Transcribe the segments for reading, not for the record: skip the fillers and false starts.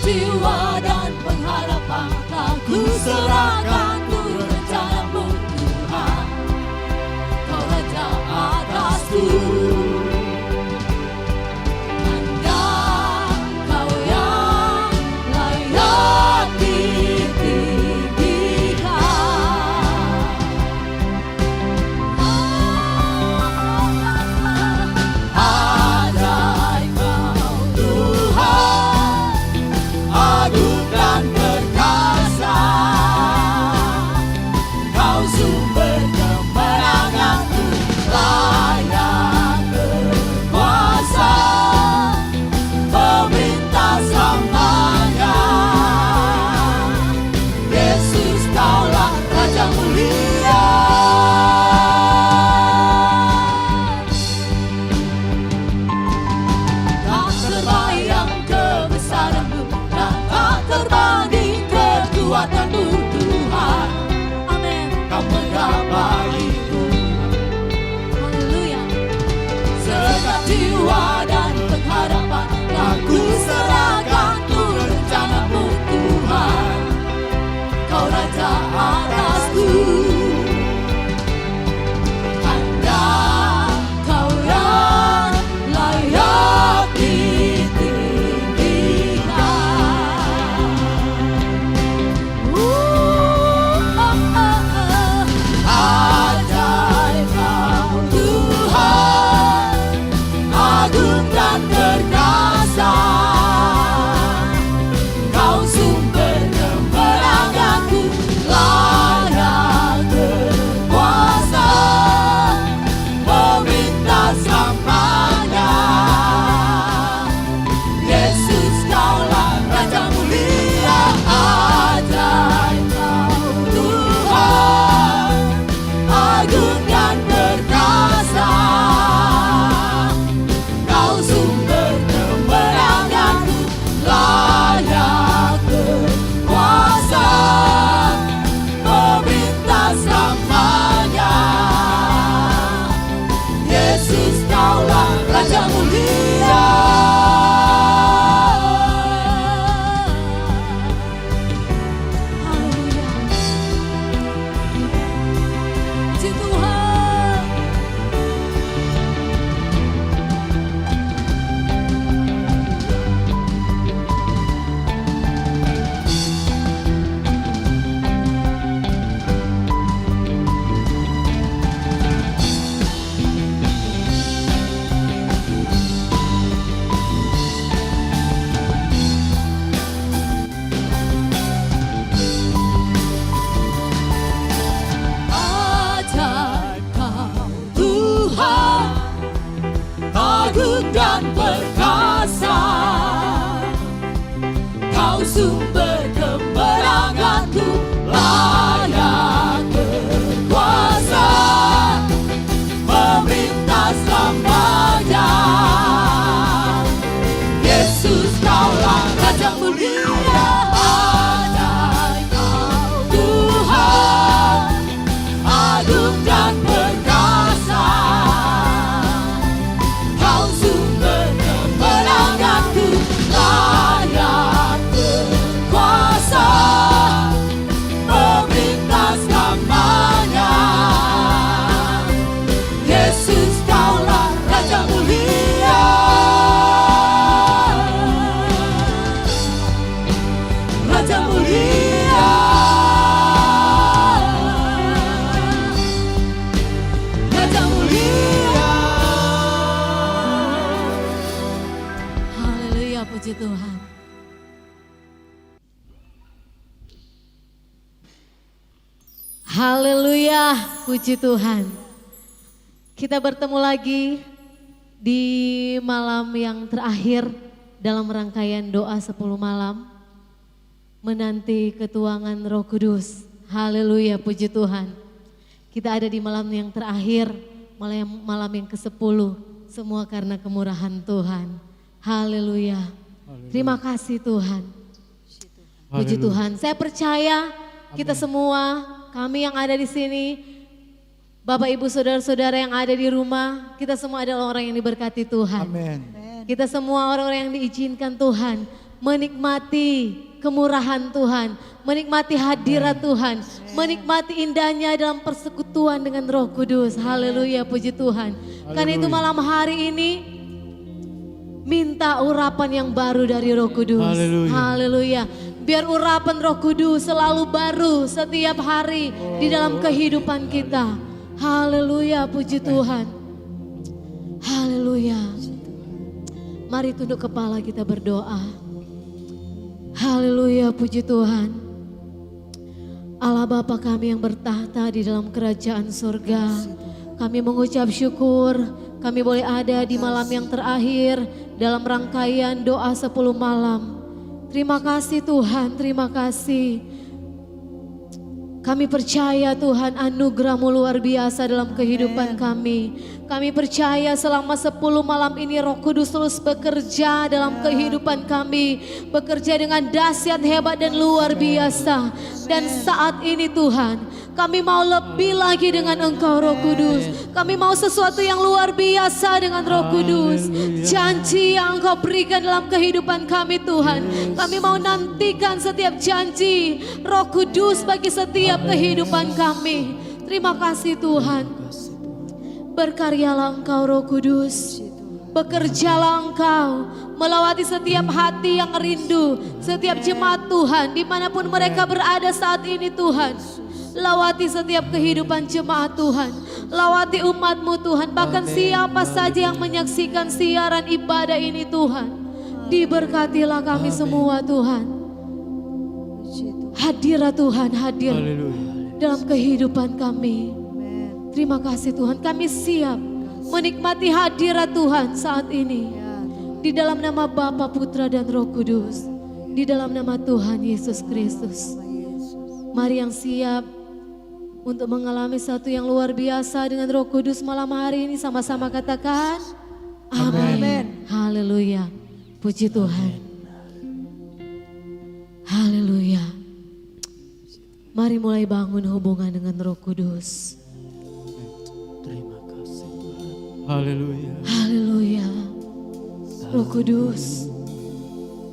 jiwa dan pengharapan, aku serahkan turun rencanamu Tuhan. Kau Raja atasku, hanya Kau yang layak ditinggikan. Ajaib Kau Tuhan, agung dan perkasa. Kau sumber kemenanganku, layak berkuasa, pemerintah selamanya. Yesus Kaulah Raja mulia. Tak terbayang kebesaran-Mu dan tak terbanding kekuatan-Mu Tuhan. Amin. Kau megah bagiku. Haleluya. Segenap jiwa dan pengharapan, aku serahkan turun rencana-Mu Tuhan. Kau Raja atasku, hanya Kau yang layak ditinggikan. Ajaib Kau Tuhan, agung dan perkasa. Kau sumber kemenanganku, layak berkuasa, pemerintah selamanya. Yesus Kaulah Raja mulia. Ajaib Kau Tuhan, agung dan perkasa. Kau sumber kemenanganku, layak berkuasa, pemerintah selamanya. Yesus Kaulah Raja mulia. Haleluya. Puji Tuhan. Ajaib Kau Tuhan, agung dan perkasa. Kau sumber kemenanganku, layak berkuasa, pemerintah selamanya. Yesus Kaulah Raja mulia. Ajaib Kau Tuhan, agung dan perkasa. Kau sumber kemenanganku, layak berkuasa, pemerintah selamanya. Yesus Kaulah Raja mulia. Raja mulia. Raja mulia. Haleluya, puji Tuhan. Haleluya, puji Tuhan. Kita bertemu lagi di malam yang terakhir dalam rangkaian doa 10 malam. Menanti ketuangan Roh Kudus. Haleluya, puji Tuhan. Kita ada di malam yang terakhir, malam yang ke-10. Semua karena kemurahan Tuhan. Haleluya. Terima kasih Tuhan. Puji Tuhan. Saya percaya kita semua, kami yang ada di sini, Bapak Ibu Saudara-saudara yang ada di rumah, kita semua adalah orang yang diberkati Tuhan. Amin. Kita semua orang-orang yang diizinkan Tuhan menikmati kemurahan Tuhan, menikmati hadirat Tuhan, menikmati indahnya dalam persekutuan dengan Roh Kudus. Haleluya, puji Tuhan. Karena itu malam hari ini minta urapan yang baru dari Roh Kudus. Haleluya. Biar urapan Roh Kudus selalu baru setiap hari di dalam kehidupan kita. Haleluya, puji Tuhan. Haleluya. Mari tunduk kepala kita berdoa. Haleluya, puji Tuhan. Allah Bapa kami yang bertahta di dalam kerajaan surga. Kami mengucap syukur kami boleh ada di malam yang terakhir dalam rangkaian doa 10 malam. Terima kasih Tuhan, terima kasih. Kami percaya Tuhan anugerah-Mu luar biasa dalam kehidupan kami. Kami percaya selama 10 malam ini Roh Kudus terus bekerja dalam kehidupan kami. Bekerja dengan dahsyat, hebat dan luar biasa. Dan saat ini Tuhan, kami mau lebih lagi dengan Engkau Roh Kudus. Kami mau sesuatu yang luar biasa dengan Roh Kudus. Janji yang Engkau berikan dalam kehidupan kami Tuhan. Kami mau nantikan setiap janji Roh Kudus bagi setiap kehidupan kami. Terima kasih Tuhan. Berkaryalah Engkau Roh Kudus. Bekerjalah Engkau melawati setiap hati yang rindu, setiap jemaat Tuhan dimanapun mereka berada saat ini Tuhan. Lawati setiap kehidupan jemaat Tuhan, lawati umat-Mu Tuhan, bahkan siapa saja yang menyaksikan siaran ibadah ini Tuhan. Diberkatilah kami semua Tuhan. Hadirat Tuhan hadir dalam kehidupan kami. Terima kasih Tuhan, kami siap menikmati hadirat Tuhan saat ini. Di dalam nama Bapa, Putra dan Roh Kudus. Di dalam nama Tuhan Yesus Kristus. Mari yang siap untuk mengalami satu yang luar biasa dengan Roh Kudus malam hari ini sama-sama katakan amin. Haleluya. Puji Tuhan. Haleluya. Mari mulai bangun hubungan dengan Roh Kudus. Terima kasih Tuhan. Haleluya. Haleluya. Roh Kudus,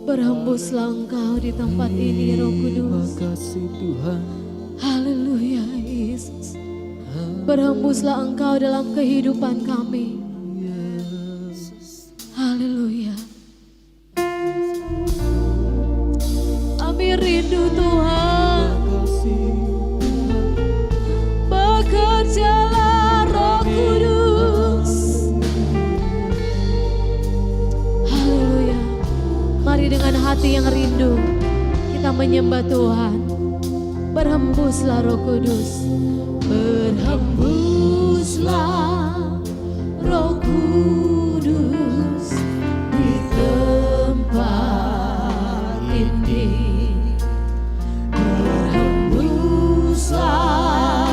berhembuslah Engkau di tempat ini Roh Kudus. Terima kasih Tuhan. Haleluya Yesus. Berhembuslah Engkau dalam kehidupan kami. Haleluya. Kami rindu Tuhan. Bekerjalah Roh Kudus. Haleluya. Mari dengan hati yang rindu kita menyembah Tuhan. Berhembuslah Roh Kudus. Berhembuslah Roh Kudus di tempat ini. Berhembuslah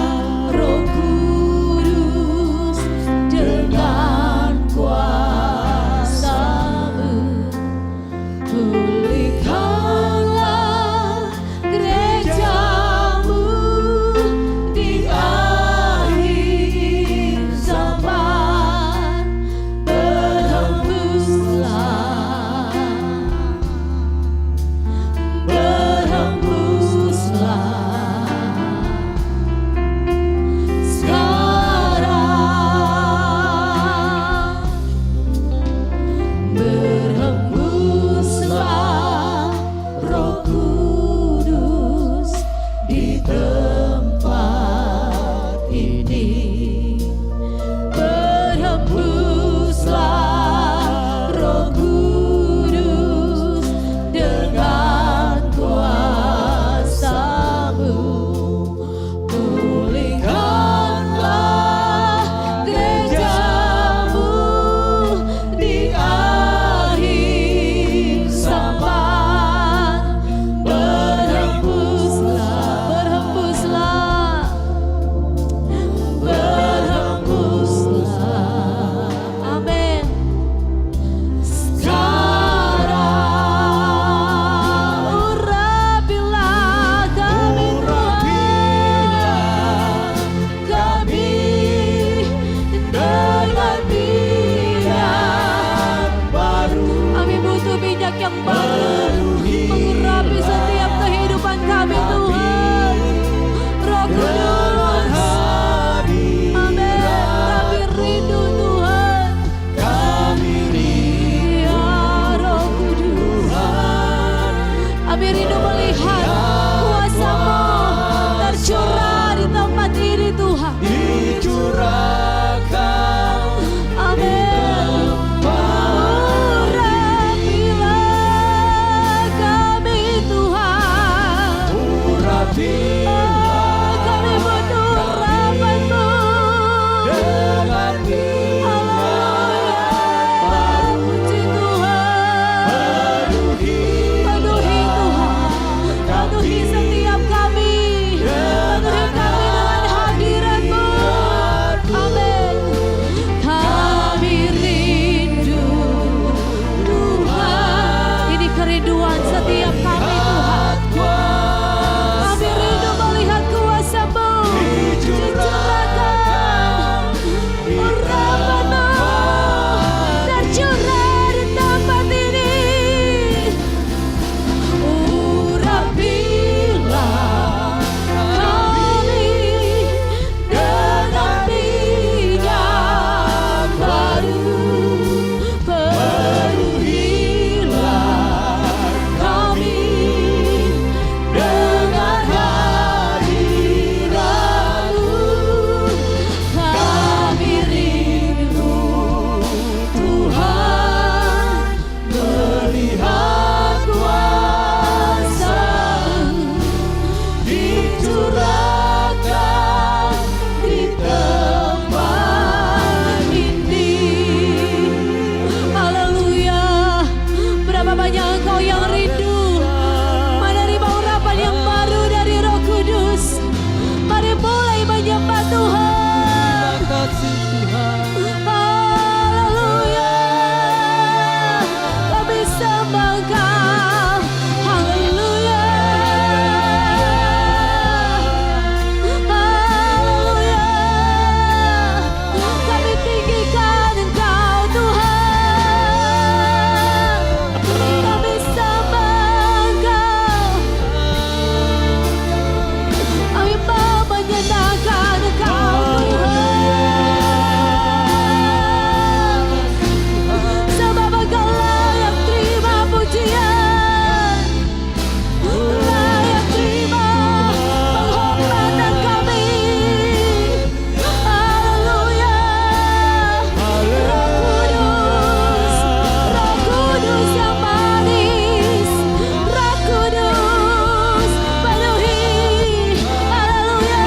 Roh Kudus dengan kuasa-Mu. Pulihkanlah gereja-Mu di akhir zaman. Berhembuslah, berhembuslah sekarang. Berhembuslah Roh Kudus di tempat ini. Berhembuslah Roh Kudus dengan kuasa-Mu. Pulihkanlah gereja-Mu di akhir zaman. Berhembuslah, berhembuslah, berhembuslah. Amin. Sekarang urapilah kami Tuhan, kami dengan minyak baru. Kami butuh minyak yang baru. rindu melihat kuasa-Mu tercurah di tempat ini Tuhan. Dicurahkan Amin. Urapilah kami Tuhan. urapilah Kami butuh urapan-Mu. dengan minyak Puji Tuhan. Penuhi Tuhan. Penuhi setiap kami. Penuhi kami dengan hadirat-Mu. Amin. Kami rindu Tuhan. Ini kerinduan setiap kami Tuhan. Kami rindu melihat kuasa-Mu dicurahkan. Urapan-Mu tercurah di tempat ini. Urapilah kami dengan minyak baru. Penuhilah kami dengan hadirat-Mu. Kami rindu Tuhan melihat kuasa-Mu dicurahkan di tempat ini. Haleluya. Berapa banyak engkau yang rindu menerima urapan yang baru dari Roh Kudus. Mari mulai menyembah Tuhan. kasih Tuhan. Haleluya. Kami sembah Engkau. Haleluya. Haleluya. Kami tinggikan Engkau Tuhan. Kami sembah Engkau. Kami mau menyenangkan Engkau Tuhan. Sebab Engkau layak terima pujian, layak terima penghormatan kami. Haleluya. Roh Kudus yang manis, Roh Kudus penuhi. Haleluya.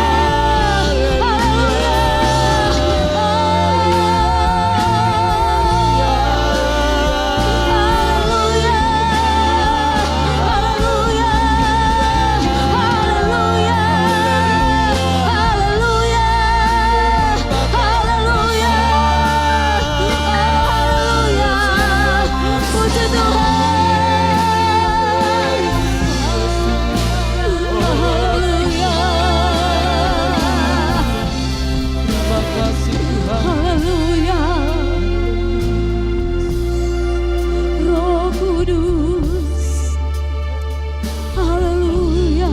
Terima kasih Tuhan. Haleluya. Roh Kudus. Haleluya.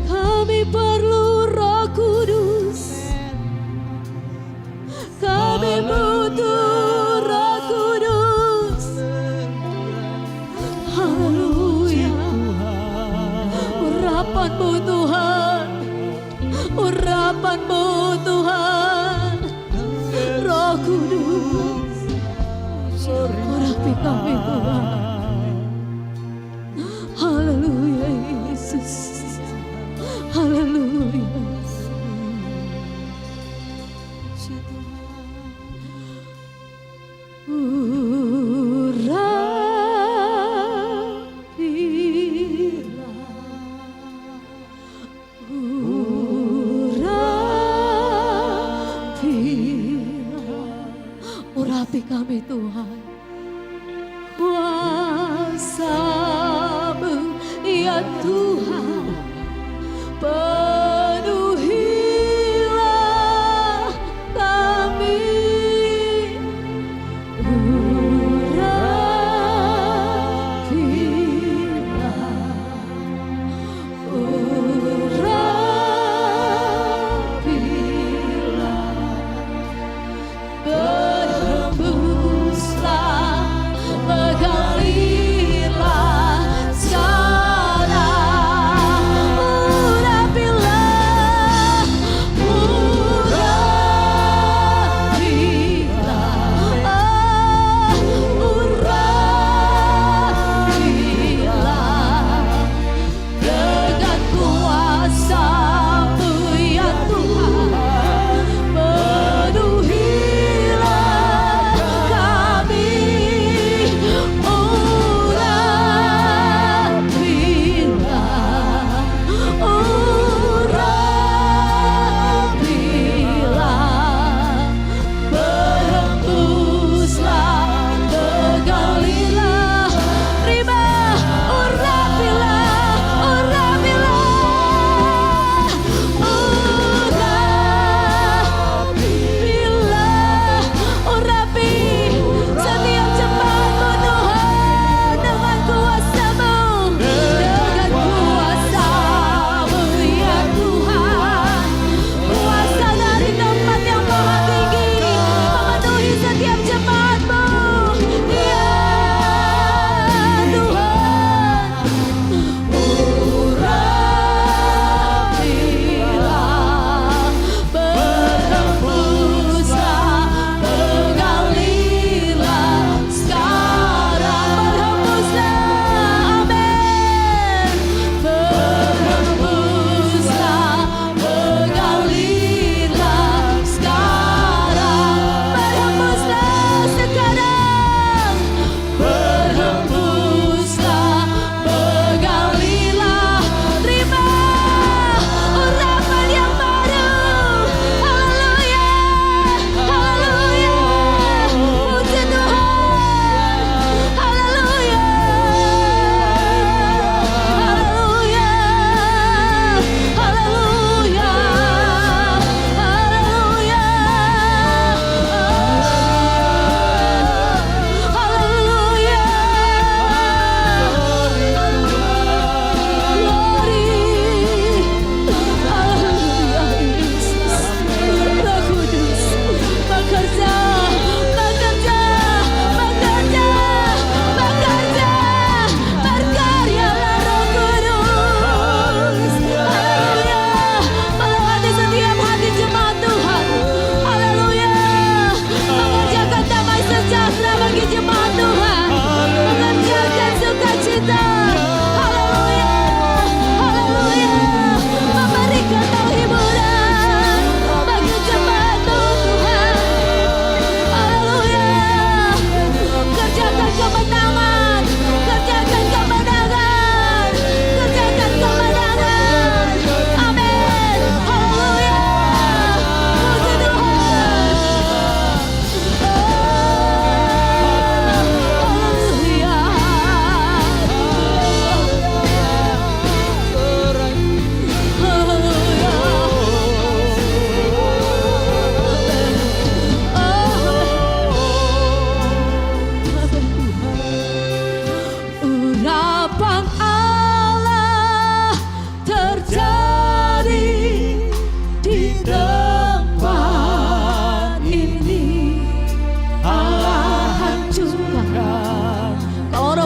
Kami perlu Roh Kudus. Kami butuh Roh Kudus. Haleluya. Urapan-Mu Tuhan. Urapan-Mu Tuhan. Roh Kudus. Urapi kami Tuhan. Haleluya Yesus. Haleluya. Urapi kami Tuhan. Kuasa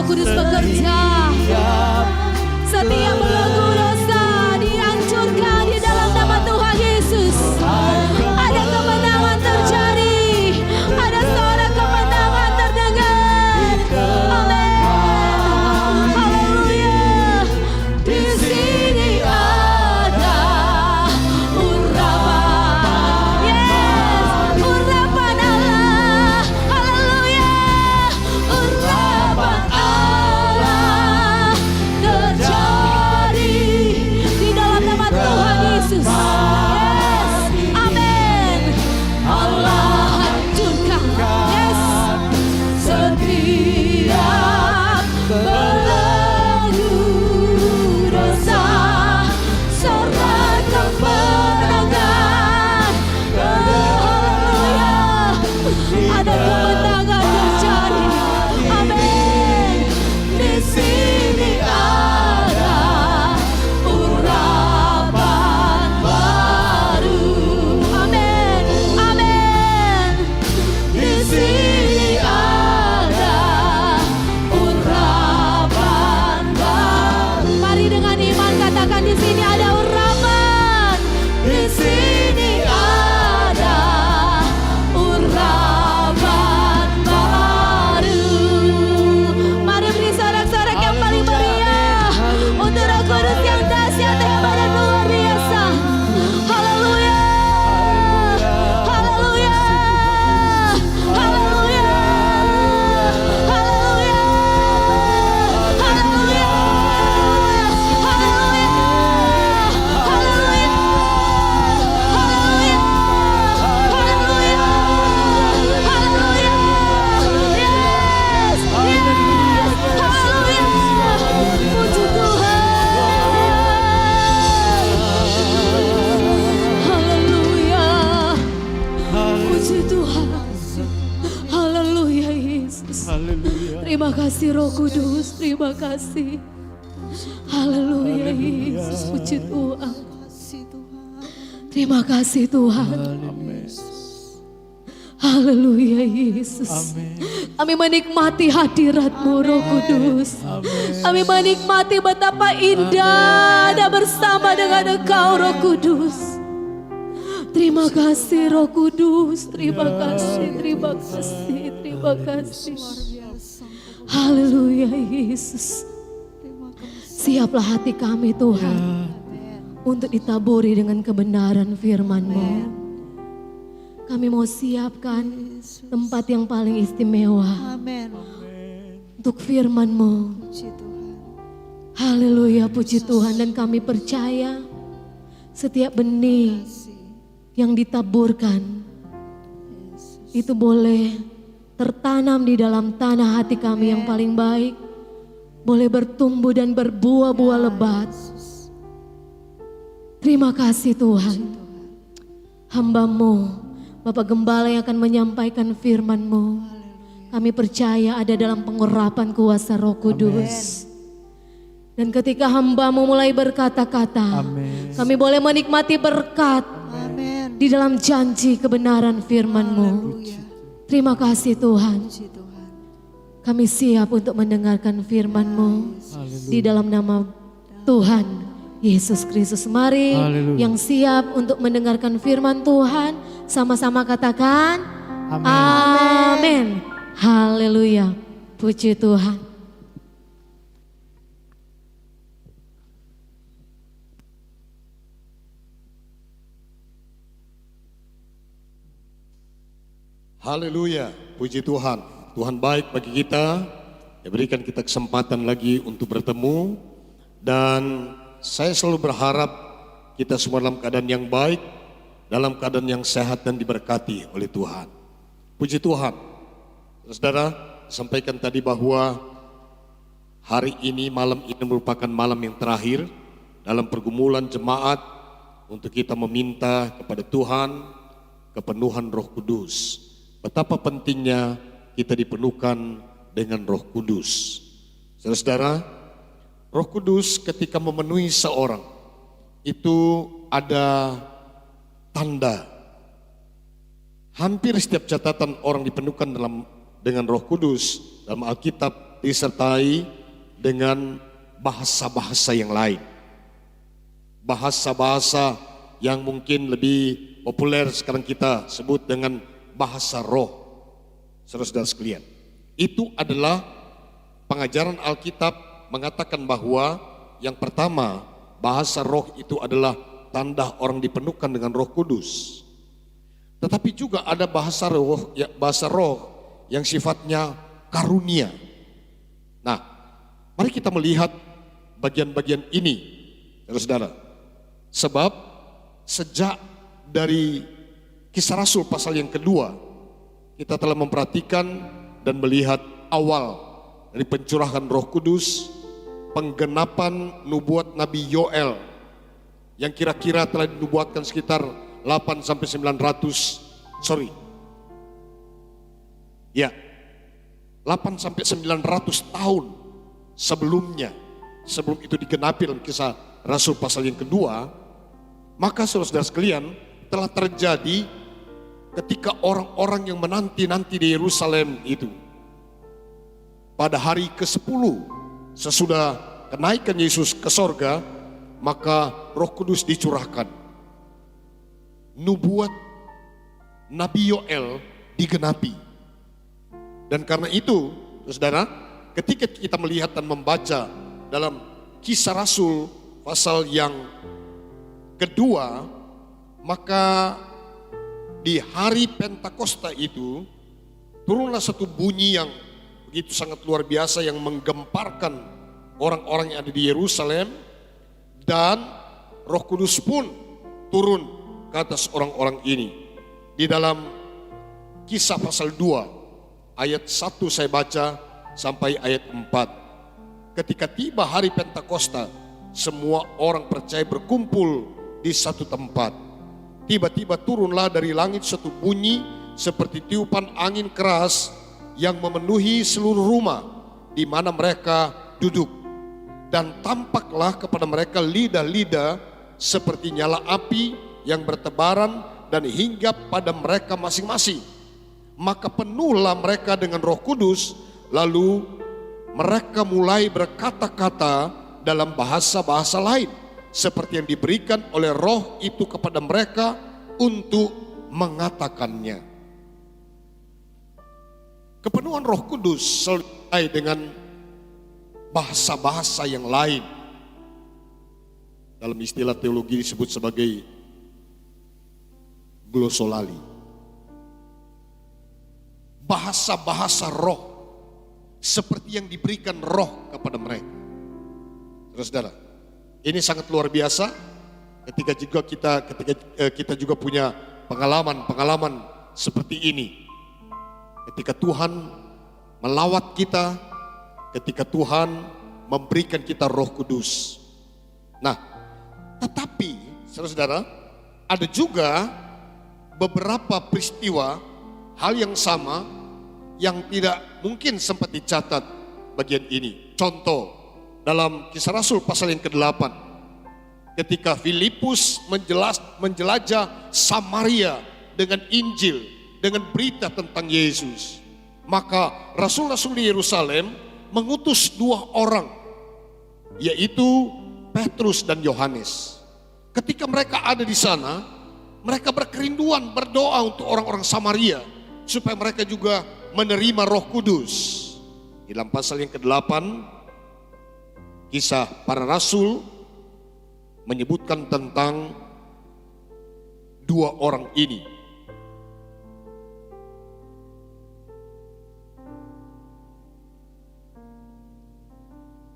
Roh Kudus bekerja. Setiap belenggu dosa dihancurkan di dalam nama Tuhan Yesus. Ada kemenangan terjadi, ada suara kemenangan terdengar. Amin. Haleluya. Di sini ada urapan. Yes, urapan Allah. Haleluya. Urapan Allah terjadi di dalam nama Tuhan Yesus. Yes, amin. Allah hancurkan, yes, setiap belenggu dosa, serahkan kemenangan. Haleluya. Ada kemenangan terjadi. Amin. Di sini ada urapan baru. Amin. Amin. Di sini ada urapan baru. Mari dengan iman katakan, di sini ada urapan. Di sini ada urapan baru. Mari beri sorak-sorak yang paling meriah untuk Roh Kudus yang dahsyat, hebat dan luar biasa. Haleluya. Haleluya. Haleluya. Haleluya. Haleluya. Haleluya. Haleluya. Haleluya. Haleluya. Haleluya. Yes. Yes. Haleluya. Puji Tuhan. Haleluya. Puji Tuhan. Haleluya Yesus. Terima kasih Roh Kudus, terima kasih. Haleluya Yesus, puji Tuhan. Terima kasih Tuhan. Haleluya Yesus. Kami menikmati hadirat-Mu Roh Kudus. Kami menikmati betapa indah ada bersama dengan Engkau Roh Kudus. Terima kasih Roh Kudus, terima kasih, terima kasih, terima kasih. Haleluya Yesus. Siaplah hati kami Tuhan untuk ditaburi dengan kebenaran firman-Mu. Kami mau siapkan tempat yang paling istimewa untuk firman-Mu. Haleluya, puji Tuhan. Dan kami percaya setiap benih yang ditaburkan itu boleh tertanam di dalam tanah hati kami yang paling baik, boleh bertumbuh dan berbuah-buah lebat. Terima kasih Tuhan. Hamba-Mu Bapak Gembala yang akan menyampaikan firman-Mu, kami percaya ada dalam pengurapan kuasa Roh Kudus. Dan ketika hamba-Mu mulai berkata-kata, kami boleh menikmati berkat di dalam janji kebenaran firman-Mu. Terima kasih Tuhan. Kami siap untuk mendengarkan firman-Mu di dalam nama Tuhan Yesus Kristus. Mari yang siap untuk mendengarkan firman Tuhan, sama-sama katakan amin. Haleluya, puji Tuhan. Haleluya, puji Tuhan. Tuhan baik bagi kita, dia berikan kita kesempatan lagi untuk bertemu. Dan saya selalu berharap kita semua dalam keadaan yang baik, dalam keadaan yang sehat dan diberkati oleh Tuhan. Puji Tuhan. Saudara, sampaikan tadi bahwa hari ini, malam ini merupakan malam yang terakhir dalam pergumulan jemaat untuk kita meminta kepada Tuhan kepenuhan Roh Kudus. Betapa pentingnya kita dipenuhkan dengan Roh Kudus. Saudara-saudara, Roh Kudus ketika memenuhi seorang itu ada tanda. Hampir setiap catatan orang dipenuhkan dengan Roh Kudus dalam Alkitab disertai dengan bahasa-bahasa yang lain. Bahasa-bahasa yang mungkin lebih populer sekarang kita sebut dengan bahasa roh. Saudara-saudara sekalian, itu adalah pengajaran Alkitab mengatakan bahwa yang pertama, bahasa roh itu adalah tanda orang dipenuhkan dengan Roh Kudus. Tetapi juga ada bahasa roh yang sifatnya karunia. Nah, mari kita melihat bagian-bagian ini, saudara-saudara. Sebab sejak dari Kisah Rasul pasal yang kedua, kita telah memperhatikan dan melihat awal dari pencurahan Roh Kudus, penggenapan nubuat Nabi Yoel yang kira-kira telah dinubuatkan sekitar 8 sampai 900 tahun sebelumnya, sebelum itu digenapi dalam Kisah Rasul pasal yang kedua. Maka saudara-saudara sekalian, telah terjadi ketika orang-orang yang menanti-nanti di Yerusalem itu, pada hari ke-10 sesudah kenaikan Yesus ke sorga, maka Roh Kudus dicurahkan. Nubuat Nabi Yoel digenapi. Dan karena itu, saudara, ketika kita melihat dan membaca dalam Kisah Rasul pasal yang kedua, maka di hari Pentakosta itu turunlah satu bunyi yang begitu sangat luar biasa yang menggemparkan orang-orang yang ada di Yerusalem, dan Roh Kudus pun turun ke atas orang-orang ini. Di dalam Kisah pasal 2 ayat 1 saya baca sampai ayat 4. Ketika tiba hari Pentakosta, semua orang percaya berkumpul di satu tempat. Tiba-tiba turunlah dari langit satu bunyi seperti tiupan angin keras yang memenuhi seluruh rumah di mana mereka duduk. Dan tampaklah kepada mereka lidah-lidah seperti nyala api yang bertebaran dan hinggap pada mereka masing-masing. Maka penuhlah mereka dengan Roh Kudus, lalu mereka mulai berkata-kata dalam bahasa-bahasa lain, seperti yang diberikan oleh Roh itu kepada mereka untuk mengatakannya. Kepenuhan Roh Kudus selesai dengan bahasa-bahasa yang lain. Dalam istilah teologi disebut sebagai glosolali. Bahasa-bahasa roh seperti yang diberikan Roh kepada mereka. Saudara, ini sangat luar biasa ketika kita juga punya pengalaman seperti ini. Ketika Tuhan melawat kita, ketika Tuhan memberikan kita Roh Kudus. Nah, tetapi saudara-saudara, ada juga beberapa peristiwa hal yang sama yang tidak mungkin sempat dicatat bagian ini. Contoh, dalam Kisah Rasul pasal yang ke-8, ketika Filipus menjelajah Samaria dengan Injil, dengan berita tentang Yesus, maka rasul-rasul di Yerusalem mengutus 2 orang, yaitu Petrus dan Yohanes. Ketika mereka ada di sana, mereka berkerinduan berdoa untuk orang-orang Samaria supaya mereka juga menerima Roh Kudus. Di dalam pasal yang ke-8 Kisah Para Rasul menyebutkan tentang 2 orang ini.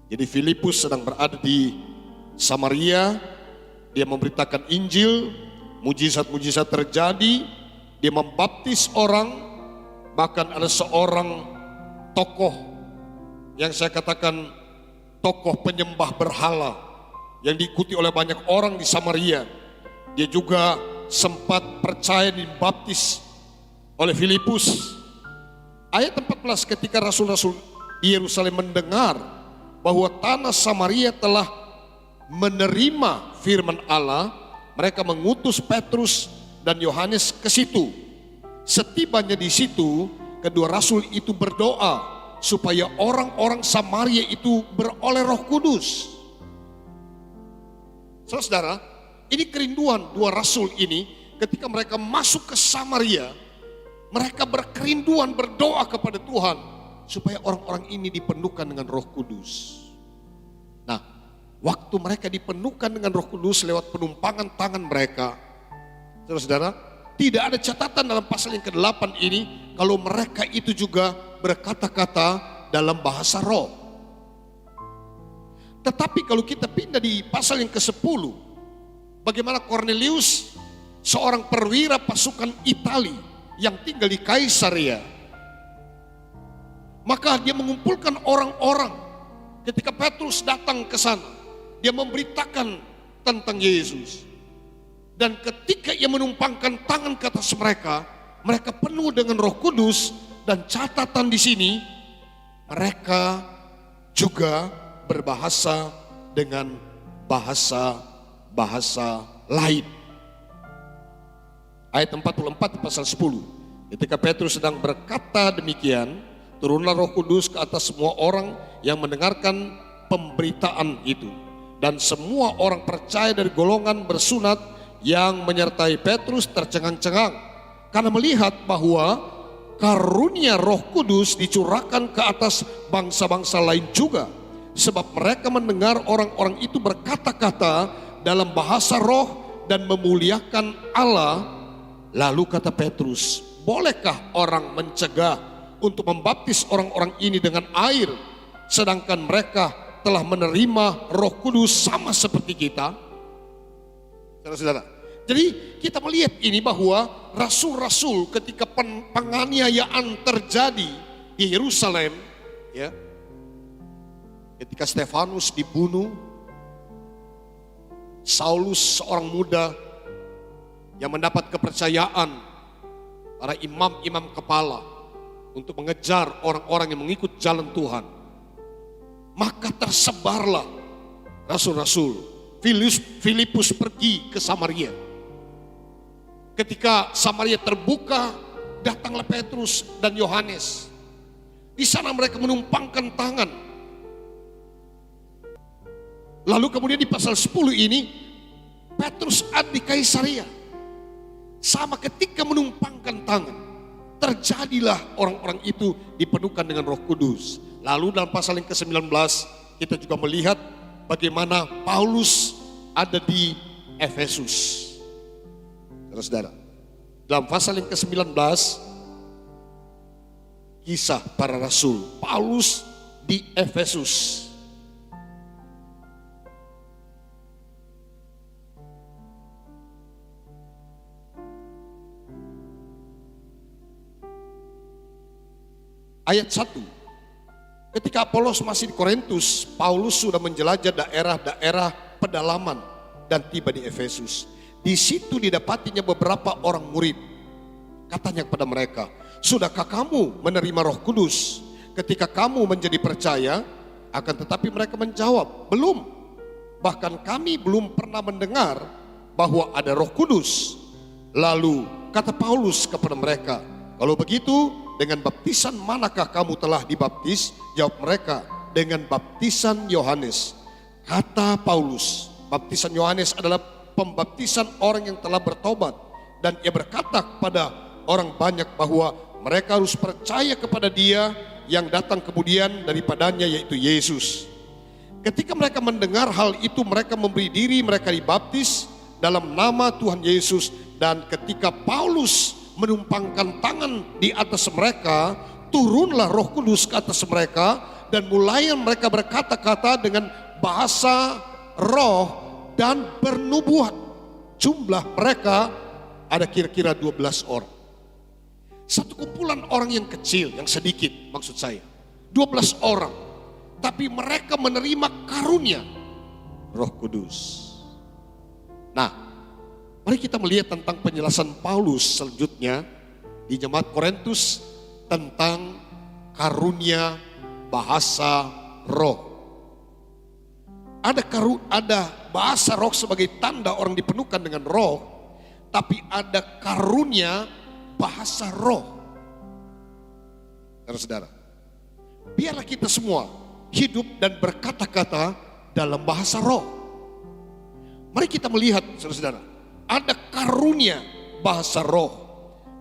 Jadi Filipus sedang berada di Samaria, dia memberitakan Injil, mujizat-mujizat terjadi, dia membaptis orang, bahkan ada seorang tokoh yang saya katakan tokoh penyembah berhala yang diikuti oleh banyak orang di Samaria. Dia juga sempat percaya dibaptis oleh Filipus. Ayat 14, ketika rasul-rasul di Yerusalem mendengar bahwa tanah Samaria telah menerima firman Allah, mereka mengutus Petrus dan Yohanes ke situ. Setibanya di situ, kedua rasul itu berdoa supaya orang-orang Samaria itu beroleh Roh Kudus. Saudara, ini kerinduan dua rasul ini ketika mereka masuk ke Samaria, mereka berkerinduan berdoa kepada Tuhan supaya orang-orang ini dipenuhkan dengan Roh Kudus. Nah, waktu mereka dipenuhkan dengan Roh Kudus lewat penumpangan tangan mereka, saudara, tidak ada catatan dalam pasal yang ke-8 ini kalau mereka itu juga berkata-kata dalam bahasa roh. Tetapi kalau kita pindah di pasal yang ke-10, bagaimana Cornelius, seorang perwira pasukan Itali yang tinggal di Kaisarea, maka dia mengumpulkan orang-orang. Ketika Petrus datang ke sana, dia memberitakan tentang Yesus. Dan ketika ia menumpangkan tangan ke atas mereka, mereka penuh dengan Roh Kudus. Dan catatan di sini, mereka juga berbahasa dengan bahasa lain. Ayat 44 pasal 10. Ketika Petrus sedang berkata demikian, turunlah Roh Kudus ke atas semua orang yang mendengarkan pemberitaan itu. Dan semua orang percaya dari golongan bersunat yang menyertai Petrus tercengang-cengang karena melihat bahwa karunia Roh Kudus dicurahkan ke atas bangsa-bangsa lain juga, sebab mereka mendengar orang-orang itu berkata-kata dalam bahasa roh dan memuliakan Allah. Lalu kata Petrus, bolehkah orang mencegah untuk membaptis orang-orang ini dengan air, sedangkan mereka telah menerima Roh Kudus sama seperti kita? Saudara-saudara, jadi kita melihat ini bahwa rasul-rasul ketika penganiayaan terjadi di Yerusalem, ya, ketika Stefanus dibunuh, Saulus seorang muda yang mendapat kepercayaan para imam-imam kepala untuk mengejar orang-orang yang mengikut jalan Tuhan, maka tersebarlah rasul-rasul. Filipus pergi ke Samaria. Ketika Samaria terbuka, datanglah Petrus dan Yohanes. Di sana mereka menumpangkan tangan. Lalu kemudian di pasal 10 ini, Petrus ada di Kaisarea. Sama ketika menumpangkan tangan, terjadilah orang-orang itu dipenuhkan dengan Roh Kudus. Lalu dalam pasal yang ke-19, kita juga melihat bagaimana Paulus ada di Efesus. Saudara, dalam pasal yang ke-19, kisah para rasul, Paulus di Efesus. Ayat 1. Ketika Apolos masih di Korintus, Paulus sudah menjelajah daerah-daerah pedalaman dan tiba di Efesus. Di situ didapatinya beberapa orang murid. Katanya kepada mereka, sudahkah kamu menerima Roh Kudus ketika kamu menjadi percaya? Akan tetapi mereka menjawab, belum. Bahkan kami belum pernah mendengar bahwa ada Roh Kudus. Lalu kata Paulus kepada mereka, kalau begitu dengan baptisan manakah kamu telah dibaptis? Jawab mereka, dengan baptisan Yohanes. Kata Paulus, baptisan Yohanes adalah pembaptisan orang yang telah bertobat. Dan ia berkata kepada orang banyak bahwa mereka harus percaya kepada dia yang datang kemudian daripadanya, yaitu Yesus. Ketika mereka mendengar hal itu, mereka memberi diri, mereka dibaptis dalam nama Tuhan Yesus. Dan ketika Paulus menumpangkan tangan di atas mereka, turunlah Roh Kudus ke atas mereka, dan mulai mereka berkata-kata dengan bahasa roh dan bernubuat. Jumlah mereka ada kira-kira 12 orang. Satu kumpulan orang yang kecil, yang sedikit maksud saya. 12 orang. Tapi mereka menerima karunia Roh Kudus. Nah, mari kita melihat tentang penjelasan Paulus selanjutnya di jemaat Korintus tentang karunia bahasa roh. Ada bahasa roh sebagai tanda orang dipenuhkan dengan roh, tapi ada karunia bahasa roh. Saudara-saudara, biarlah kita semua hidup dan berkata-kata dalam bahasa roh. Mari kita melihat, saudara-saudara, ada karunia bahasa roh.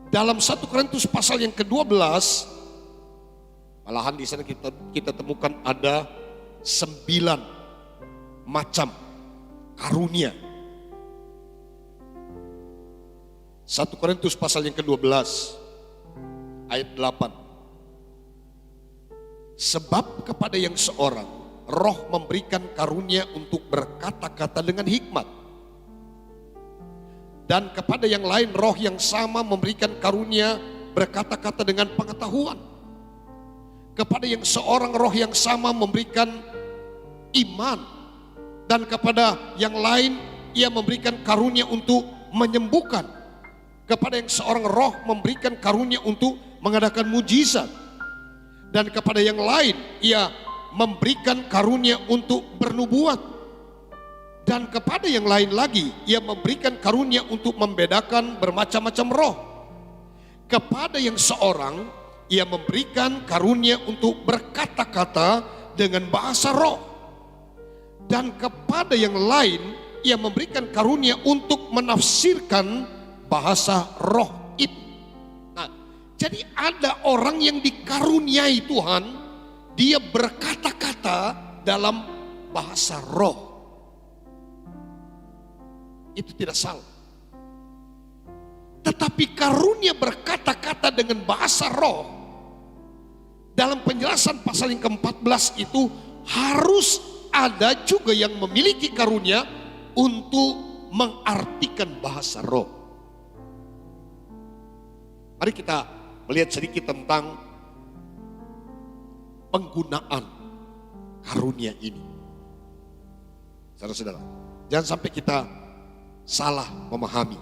Dalam 1 Korintus pasal yang ke-12, malahan di sana kita temukan ada 9 macam karunia. 1 Korintus pasal yang ke-12 ayat 8. Sebab kepada yang seorang roh memberikan karunia untuk berkata-kata dengan hikmat. Dan kepada yang lain roh yang sama memberikan karunia berkata-kata dengan pengetahuan. Kepada yang seorang roh yang sama memberikan iman. Dan kepada yang lain ia memberikan karunia untuk menyembuhkan. Kepada yang seorang roh memberikan karunia untuk mengadakan mujizat. Dan kepada yang lain ia memberikan karunia untuk bernubuat. Dan kepada yang lain lagi ia memberikan karunia untuk membedakan bermacam-macam roh. Kepada yang seorang ia memberikan karunia untuk berkata-kata dengan bahasa roh. Dan kepada yang lain ia memberikan karunia untuk menafsirkan bahasa roh itu. Nah, jadi ada orang yang dikaruniai Tuhan, dia berkata-kata dalam bahasa roh. Itu tidak salah. Tetapi karunia berkata-kata dengan bahasa roh, dalam penjelasan pasal yang ke-14 itu harus ada juga yang memiliki karunia untuk mengartikan bahasa roh. Mari kita melihat sedikit tentang penggunaan karunia ini. Saudara-saudara, jangan sampai kita salah memahami.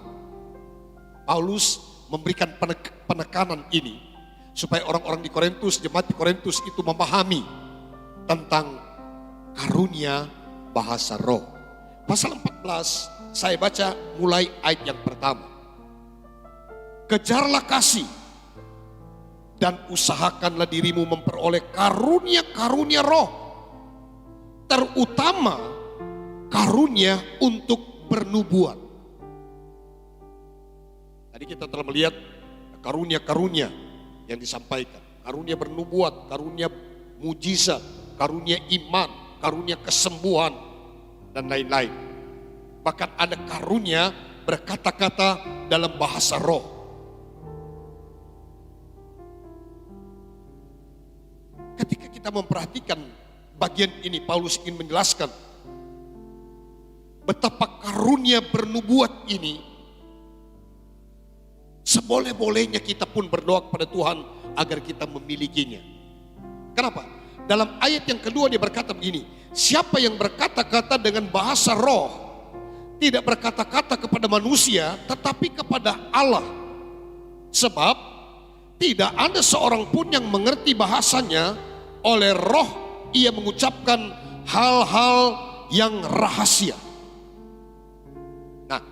Paulus memberikan penekanan ini supaya orang-orang di Korintus, jemaat di Korintus itu memahami tentang karunia bahasa roh. Pasal 14 saya baca mulai ayat yang pertama. Kejarlah kasih dan usahakanlah dirimu memperoleh karunia-karunia roh, terutama karunia untuk bernubuat. Tadi kita telah melihat karunia-karunia yang disampaikan. Karunia bernubuat, karunia mujizat, karunia iman, karunia kesembuhan, dan lain-lain. Bahkan ada karunia berkata-kata dalam bahasa roh. Ketika kita memperhatikan bagian ini, Paulus ingin menjelaskan betapa karunia bernubuat ini, seboleh-bolehnya kita pun berdoa kepada Tuhan agar kita memilikinya. Kenapa? Dalam ayat yang kedua dia berkata begini, siapa yang berkata-kata dengan bahasa roh tidak berkata-kata kepada manusia tetapi kepada Allah. Sebab tidak ada seorang pun yang mengerti bahasanya, oleh roh ia mengucapkan hal-hal yang rahasia. Nah,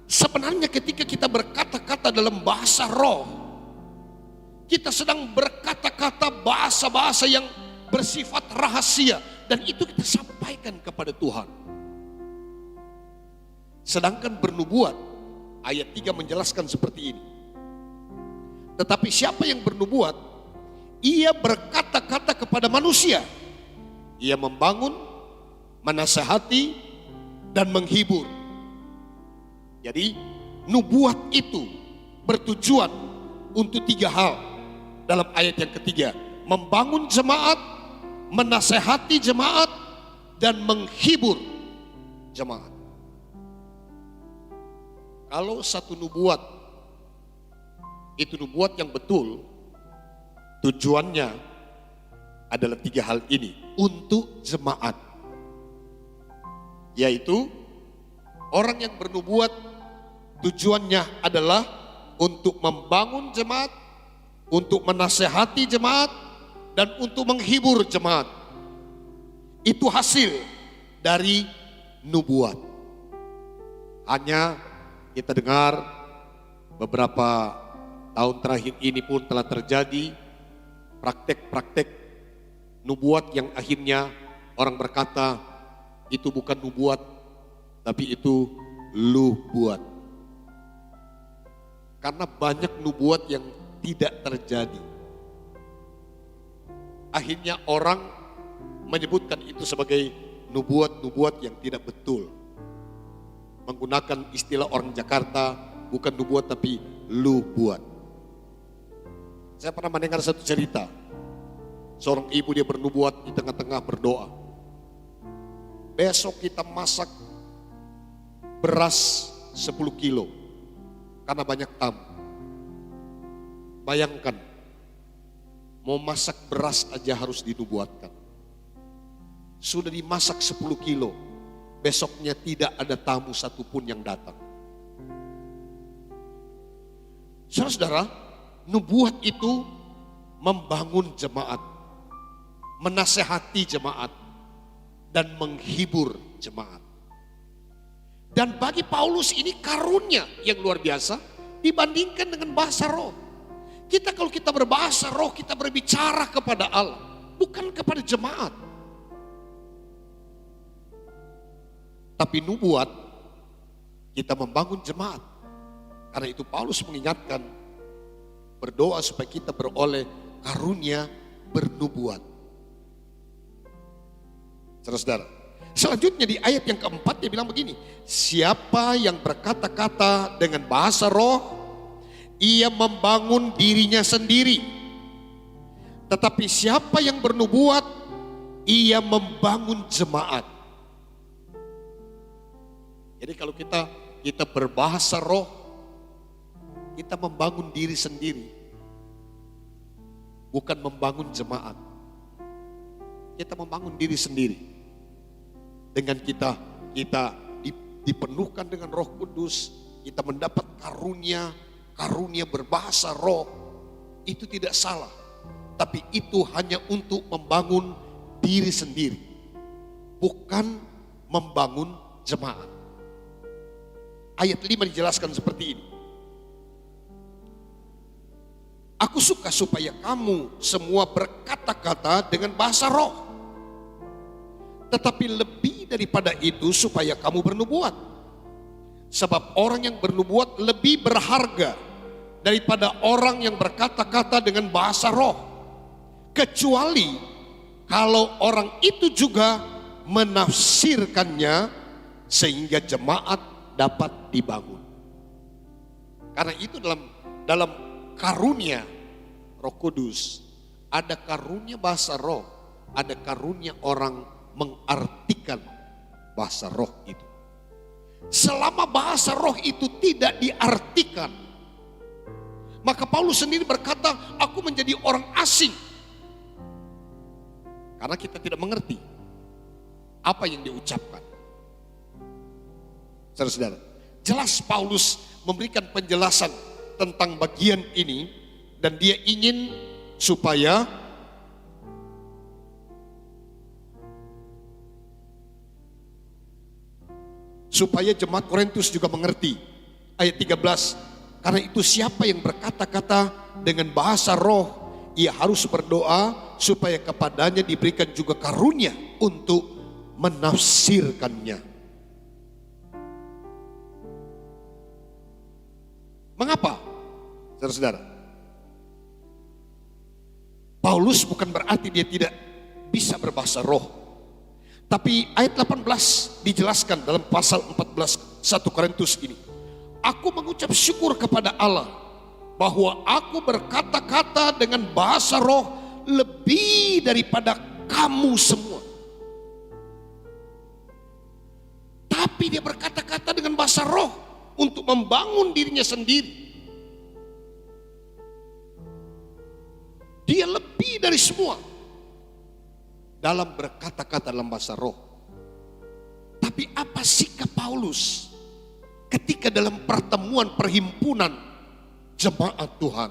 sebenarnya ketika kita berkata-kata dalam bahasa roh, kita sedang berkata-kata bahasa-bahasa yang bersifat rahasia, dan itu kita sampaikan kepada Tuhan. Sedangkan bernubuat, ayat 3 menjelaskan seperti ini. Tetapi siapa yang bernubuat, ia berkata-kata kepada manusia. Ia membangun, menasehati, dan menghibur. Jadi nubuat itu bertujuan untuk 3 hal dalam ayat yang ketiga. Membangun jemaat, menasehati jemaat, dan menghibur jemaat. Kalau satu nubuat itu nubuat yang betul, tujuannya adalah 3 hal ini untuk jemaat. Yaitu orang yang bernubuat tujuannya adalah untuk membangun jemaat, untuk menasehati jemaat, dan untuk menghibur jemaat. Itu hasil dari nubuat. Hanya kita dengar beberapa tahun terakhir ini pun telah terjadi praktek-praktek nubuat yang akhirnya orang berkata itu bukan nubuat, tapi itu lu buat. Karena banyak nubuat yang tidak terjadi. Akhirnya orang menyebutkan itu sebagai nubuat-nubuat yang tidak betul. Menggunakan istilah orang Jakarta, bukan nubuat tapi lu buat. Saya pernah mendengar satu cerita. Seorang ibu dia bernubuat di tengah-tengah berdoa. Besok kita masak beras 10 kilo karena banyak tamu. Bayangkan, mau masak beras aja harus dinubuatkan. Sudah dimasak 10 kilo, besoknya tidak ada tamu satupun yang datang. Saudara-saudara, nubuat itu membangun jemaat, menasehati jemaat, dan menghibur jemaat. Dan bagi Paulus ini karunia yang luar biasa dibandingkan dengan bahasa roh. Kalau kita berbahasa roh, kita berbicara kepada Allah, bukan kepada jemaat. Tapi nubuat, kita membangun jemaat. Karena itu Paulus mengingatkan, berdoa supaya kita beroleh karunia bernubuat. Saudara-saudara, selanjutnya di ayat yang keempat dia bilang begini, siapa yang berkata-kata dengan bahasa roh, ia membangun dirinya sendiri. Tetapi siapa yang bernubuat, ia membangun jemaat. Jadi kalau kita berbahasa roh, kita membangun diri sendiri, bukan membangun jemaat. Kita membangun diri sendiri. Dengan kita dipenuhkan dengan Roh Kudus, kita mendapat karunia berbahasa roh, itu tidak salah. Tapi itu hanya untuk membangun diri sendiri, bukan membangun jemaat. Ayat 5 dijelaskan seperti ini. Aku suka supaya kamu semua berkata-kata dengan bahasa roh. Tetapi lebih daripada itu supaya kamu bernubuat. Sebab orang yang bernubuat lebih berharga daripada orang yang berkata-kata dengan bahasa roh. Kecuali kalau orang itu juga menafsirkannya sehingga jemaat dapat dibangun. Karena itu dalam karunia Roh Kudus, ada karunia bahasa roh, ada karunia orang mengartikan bahasa roh itu. Selama bahasa roh itu tidak diartikan, maka Paulus sendiri berkata, aku menjadi orang asing. Karena kita tidak mengerti apa yang diucapkan. Saudara-saudara, jelas Paulus memberikan penjelasan tentang bagian ini, dan dia ingin supaya jemaat Korintus juga mengerti. Ayat 13, karena itu siapa yang berkata-kata dengan bahasa roh, ia harus berdoa supaya kepadanya diberikan juga karunia untuk menafsirkannya. Mengapa? Saudara-saudara, Paulus bukan berarti dia tidak bisa berbahasa roh. Tapi ayat 18 dijelaskan dalam pasal 14 1 Korintus ini. Aku mengucap syukur kepada Allah bahwa aku berkata-kata dengan bahasa roh lebih daripada kamu semua. Tapi dia berkata-kata dengan bahasa roh untuk membangun dirinya sendiri. Dia lebih dari semua dalam berkata-kata dalam bahasa roh. Tapi apa sikap Paulus ketika dalam pertemuan perhimpunan jemaat Tuhan?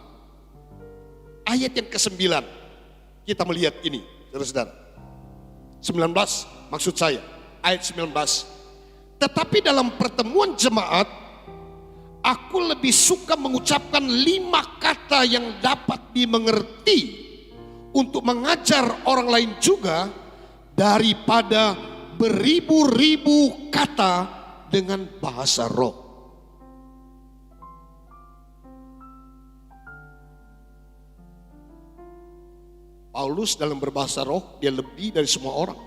Ayat yang ke-9 kita melihat ini, saudara-saudara. 19 maksud saya, ayat 19. Tetapi dalam pertemuan jemaat, aku lebih suka mengucapkan 5 kata yang dapat dimengerti untuk mengajar orang lain juga daripada beribu-ribu kata dengan bahasa roh. Paulus dalam berbahasa roh dia lebih dari semua orang.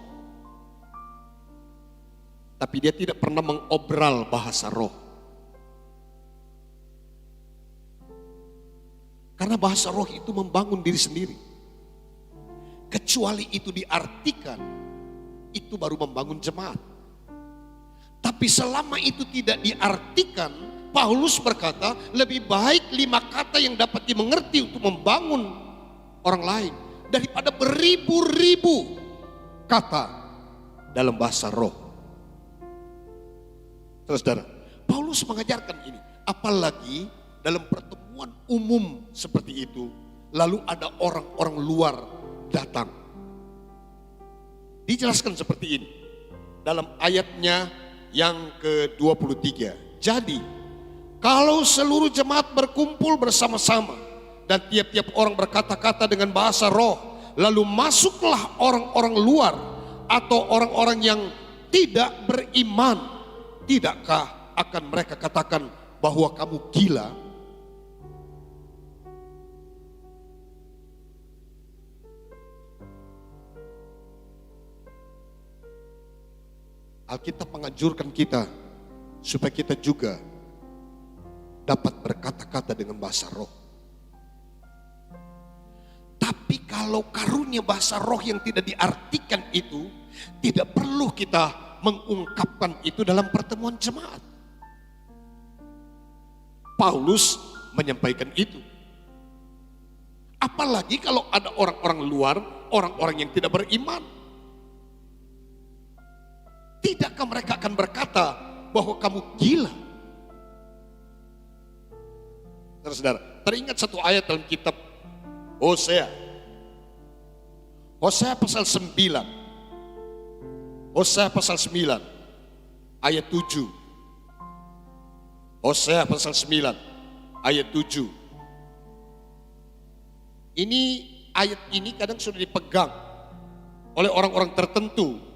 Tapi dia tidak pernah mengobral bahasa roh. Karena bahasa roh itu membangun diri sendiri. Kecuali itu diartikan, itu baru membangun jemaat. Tapi selama itu tidak diartikan, Paulus berkata lebih baik 5 kata yang dapat dimengerti untuk membangun orang lain daripada beribu-ribu kata dalam bahasa roh. Saudara, Paulus mengajarkan ini, apalagi dalam pertemuan umum seperti itu, lalu ada orang-orang luar datang. Dijelaskan seperti ini dalam ayatnya yang ke-23. Jadi, kalau seluruh jemaat berkumpul bersama-sama dan tiap-tiap orang berkata-kata dengan bahasa roh, lalu masuklah orang-orang luar atau orang-orang yang tidak beriman, tidakkah akan mereka katakan bahwa kamu gila? Alkitab menganjurkan kita supaya kita juga dapat berkata-kata dengan bahasa roh. Tapi kalau karunia bahasa roh yang tidak diartikan itu, tidak perlu kita mengungkapkan itu dalam pertemuan jemaat. Paulus menyampaikan itu. Apalagi kalau ada orang-orang luar, orang-orang yang tidak beriman. Tidakkah mereka akan berkata bahwa kamu gila? Saudara, teringat satu ayat dalam kitab Hosea. Hosea pasal 9. Hosea pasal 9 ayat 7. Hosea pasal 9 ayat 7. Ayat ini kadang sudah dipegang oleh orang-orang tertentu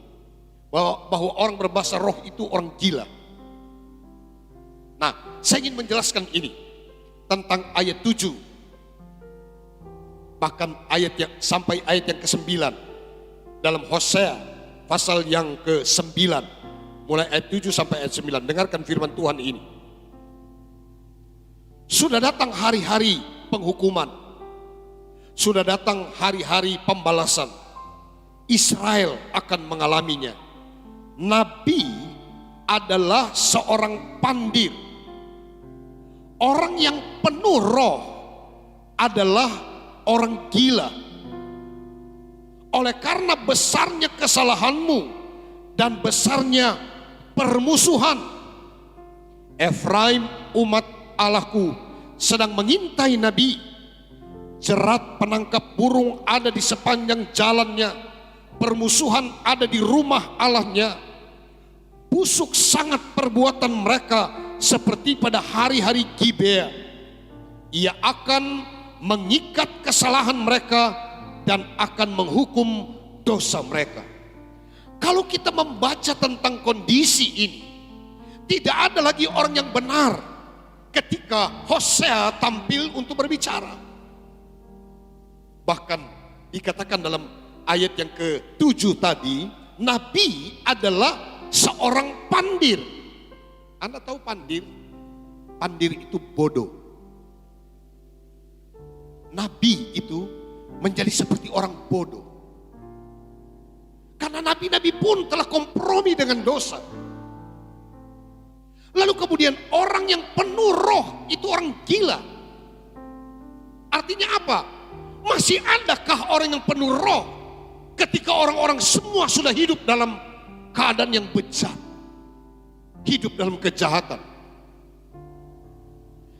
bahwa orang berbahasa roh itu orang gila. Nah, saya ingin menjelaskan ini tentang ayat 7. Bahkan sampai ayat yang ke-9 dalam Hosea pasal yang ke-9, mulai ayat 7 sampai ayat 9. Dengarkan firman Tuhan ini. Sudah datang hari-hari penghukuman. Sudah datang hari-hari pembalasan. Israel akan mengalaminya. Nabi adalah seorang pandir. Orang yang penuh roh adalah orang gila. Oleh karena besarnya kesalahanmu dan besarnya permusuhan, Efraim umat Allahku sedang mengintai nabi. Jerat penangkap burung ada di sepanjang jalannya. Permusuhan ada di rumah Allahnya. Busuk sangat perbuatan mereka seperti pada hari-hari Gibea. Ia akan mengikat kesalahan mereka dan akan menghukum dosa mereka. Kalau kita membaca tentang kondisi ini, tidak ada lagi orang yang benar ketika Hosea tampil untuk berbicara. Bahkan dikatakan dalam ayat yang ke-7 tadi, Nabi adalah seorang pandir. Anda tahu pandir? Pandir itu bodoh. Nabi itu menjadi seperti orang bodoh. Karena nabi-nabi pun telah kompromi dengan dosa. Lalu kemudian orang yang penuh roh itu orang gila. Artinya apa? Masih adakah orang yang penuh roh ketika orang-orang semua sudah hidup dalam keadaan yang bejat, hidup dalam kejahatan?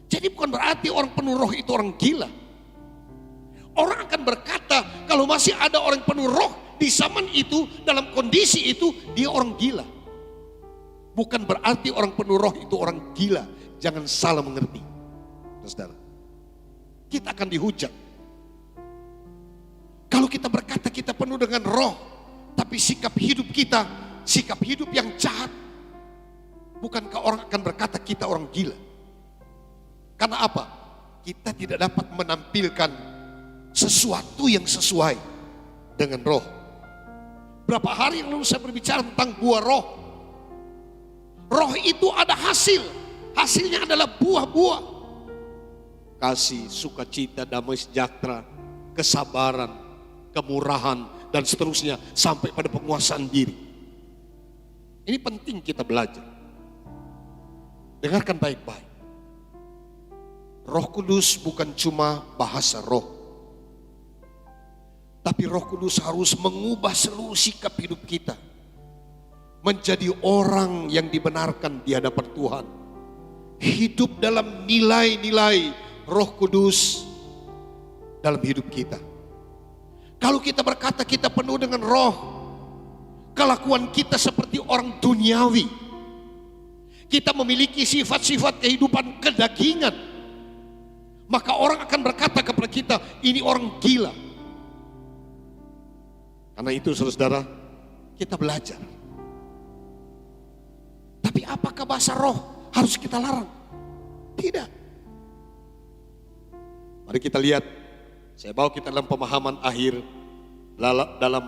Jadi bukan berarti orang penuh roh itu orang gila. Orang akan berkata kalau masih ada orang penuh roh di zaman itu, dalam kondisi itu, dia orang gila. Bukan berarti orang penuh roh itu orang gila. Jangan salah mengerti, saudara. Kita akan dihujat. Kalau kita berkata kita penuh dengan roh, tapi sikap hidup kita, sikap hidup yang jahat, bukankah orang akan berkata kita orang gila? Karena apa? Kita tidak dapat menampilkan sesuatu yang sesuai dengan roh. Berapa hari yang lalu saya berbicara tentang buah roh. Roh itu ada hasil. Hasilnya adalah buah-buah. Kasih, sukacita, damai sejahtera, kesabaran, kemurahan, dan seterusnya sampai pada penguasaan diri. Ini penting kita belajar. Dengarkan baik-baik. Roh Kudus bukan cuma bahasa roh. Tapi Roh Kudus harus mengubah seluruh sikap hidup kita. Menjadi orang yang dibenarkan di hadapan Tuhan. Hidup dalam nilai-nilai Roh Kudus dalam hidup kita. Kalau kita berkata kita penuh dengan roh, kelakuan kita seperti orang duniawi. Kita memiliki sifat-sifat kehidupan kedagingan. Maka orang akan berkata kepada kita, ini orang gila. Karena itu saudara, kita belajar. Tapi apakah bahasa roh harus kita larang? Tidak. Mari kita lihat, saya bawa kita dalam pemahaman akhir dalam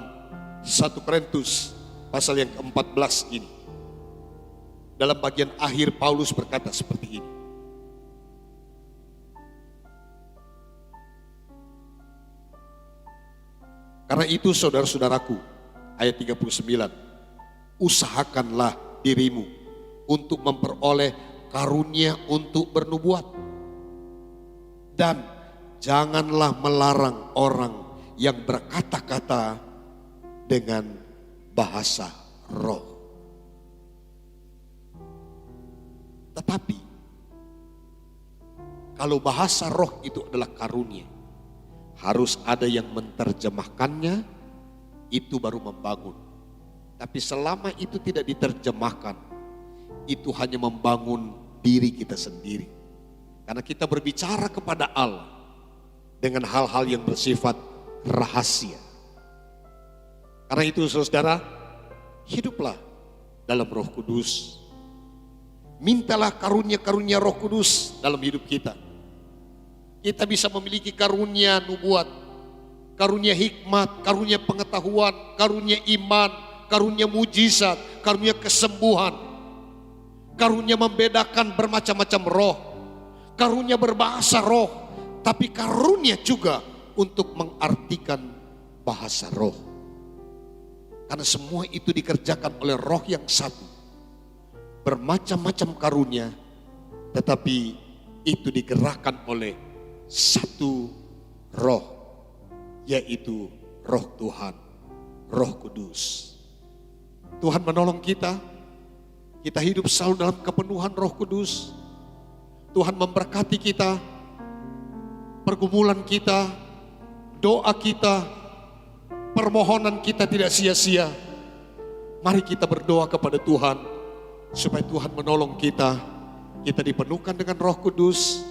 1 Korintus pasal yang ke-14 ini. Dalam bagian akhir Paulus berkata seperti ini. Karena itu saudara-saudaraku, ayat 39, usahakanlah dirimu untuk memperoleh karunia untuk bernubuat. Dan janganlah melarang orang yang berkata-kata dengan bahasa roh. Tetapi, kalau bahasa roh itu adalah karunia, harus ada yang menerjemahkannya, itu baru membangun. Tapi selama itu tidak diterjemahkan, itu hanya membangun diri kita sendiri. Karena kita berbicara kepada Allah dengan hal-hal yang bersifat rahasia. Karena itu saudara, hiduplah dalam Roh Kudus. Mintalah karunia-karunia Roh Kudus dalam hidup kita. Kita bisa memiliki karunia nubuat, karunia hikmat, karunia pengetahuan, karunia iman, karunia mujizat, karunia kesembuhan, karunia membedakan bermacam-macam roh, karunia berbahasa roh, tapi karunia juga untuk mengartikan bahasa roh. Karena semua itu dikerjakan oleh roh yang satu. Bermacam-macam karunia, tetapi itu digerakkan oleh satu roh, yaitu roh Tuhan, Roh Kudus. Tuhan menolong kita hidup selalu dalam kepenuhan Roh Kudus. Tuhan memberkati kita, pergumulan kita, doa kita, permohonan kita tidak sia-sia. Mari kita berdoa kepada Tuhan, supaya Tuhan menolong kita dipenuhkan dengan Roh Kudus.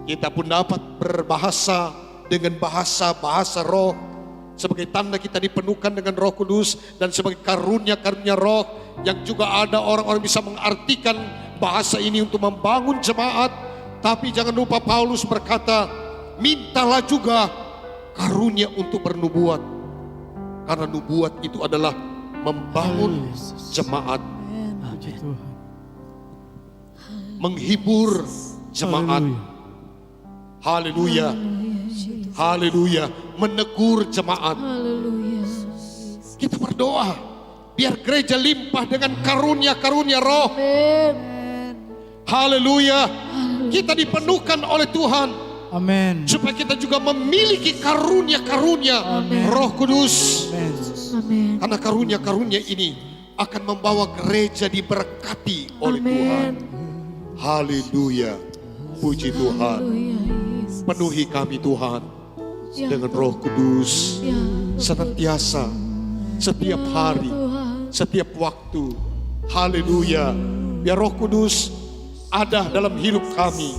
Kita pun dapat berbahasa dengan bahasa roh. Sebagai tanda kita dipenuhkan dengan Roh Kudus. Dan sebagai karunia-karunia roh. Yang juga ada orang-orang bisa mengartikan bahasa ini untuk membangun jemaat. Tapi jangan lupa Paulus berkata, mintalah juga karunia untuk bernubuat. Karena nubuat itu adalah membangun jemaat. Menghibur jemaat. Haleluya. Haleluya. Menegur jemaat. Haleluya. Kita berdoa biar gereja limpah dengan karunia-karunia roh. Amin. Haleluya. Kita dipenuhkan oleh Tuhan. Amin. Supaya kita juga memiliki karunia-karunia Roh Kudus. Amin. Karena karunia-karunia ini akan membawa gereja diberkati oleh Tuhan. Haleluya. Puji Tuhan. Penuhi kami Tuhan dengan Roh Kudus senantiasa, setiap hari, setiap waktu. Haleluya. Biar Roh Kudus ada dalam hidup kami.